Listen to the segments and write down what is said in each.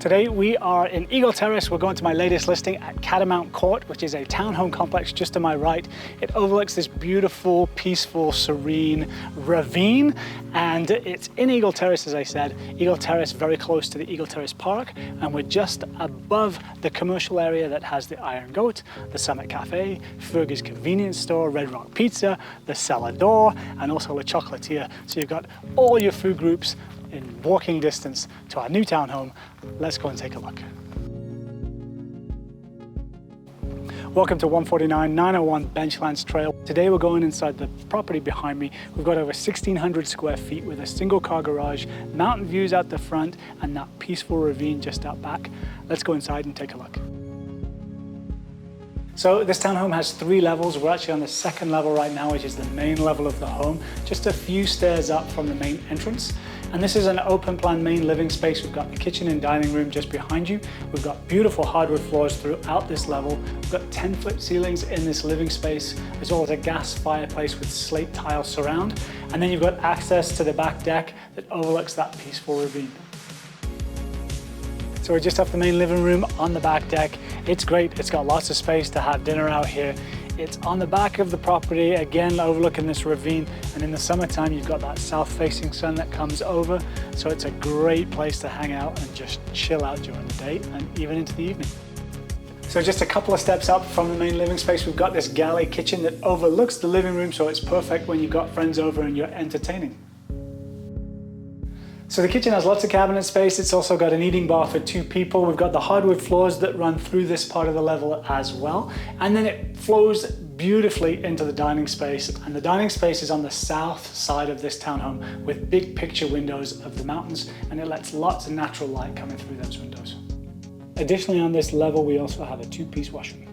Today we are in Eagle Terrace. We're going to my latest listing at Catamount Court, which is a townhome complex just to my right. It overlooks this beautiful, peaceful, serene ravine, and it's in Eagle Terrace, as I said. Eagle Terrace, very close to the Eagle Terrace Park, and we're just above the commercial area that has the Iron Goat, the Summit Cafe, Fergie's Convenience Store, Red Rock Pizza, the Cellar Door, and also the Chocolatier. So you've got all your food groups in walking distance to our new townhome. Let's go and take a look. Welcome to 149-901 Benchland Trail. Today we're going inside the property behind me. We've got over 1,600 square feet with a single car garage, mountain views out the front, and that peaceful ravine just out back. Let's go inside and take a look. So this townhome has 3 levels. We're actually on the 2nd level right now, which is the main level of the home, just a few stairs up from the main entrance. And this is an open plan main living space. We've got the kitchen and dining room just behind you. We've got beautiful hardwood floors throughout this level. We've got 10-foot ceilings in this living space, as well as a gas fireplace with slate tile surround. And then you've got access to the back deck that overlooks that peaceful ravine. So we're just off the main living room on the back deck. It's great. It's got lots of space to have dinner out here. It's on the back of the property, again, overlooking this ravine. And in the summertime, you've got that south-facing sun that comes over. So it's a great place to hang out and just chill out during the day and even into the evening. So just a couple of steps up from the main living space, we've got this galley kitchen that overlooks the living room. So it's perfect when you've got friends over and you're entertaining. So the kitchen has lots of cabinet space. It's also got an eating bar for 2 people. We've got the hardwood floors that run through this part of the level as well. And then it flows beautifully into the dining space. And the dining space is on the south side of this townhome with big picture windows of the mountains, and it lets lots of natural light coming through those windows. Additionally, on this level, we also have a 2-piece washroom.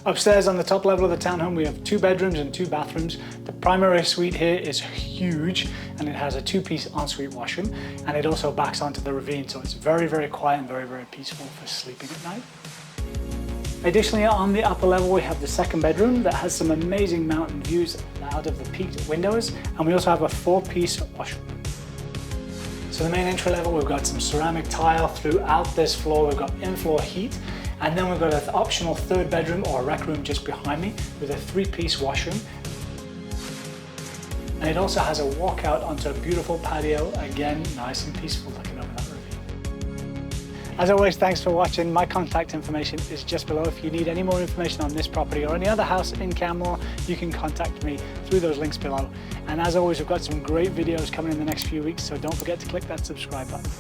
Upstairs on the top level of the townhome, we have 2 bedrooms and 2 bathrooms. The primary suite here is huge, and it has a 2-piece ensuite washroom, and it also backs onto the ravine, so it's very, very quiet and very, very peaceful for sleeping at night. Additionally, on the upper level, we have the 2nd bedroom that has some amazing mountain views out of the peaked windows, and we also have a 4-piece washroom. So the main entry level, we've got some ceramic tile throughout this floor. We've got in-floor heat. And then we've got an optional 3rd bedroom or rec room just behind me with a 3-piece washroom. And it also has a walkout onto a beautiful patio, again, nice and peaceful looking over that ravine. As always, thanks for watching. My contact information is just below. If you need any more information on this property or any other house in Canmore, you can contact me through those links below. And as always, we've got some great videos coming in the next few weeks, so don't forget to click that subscribe button.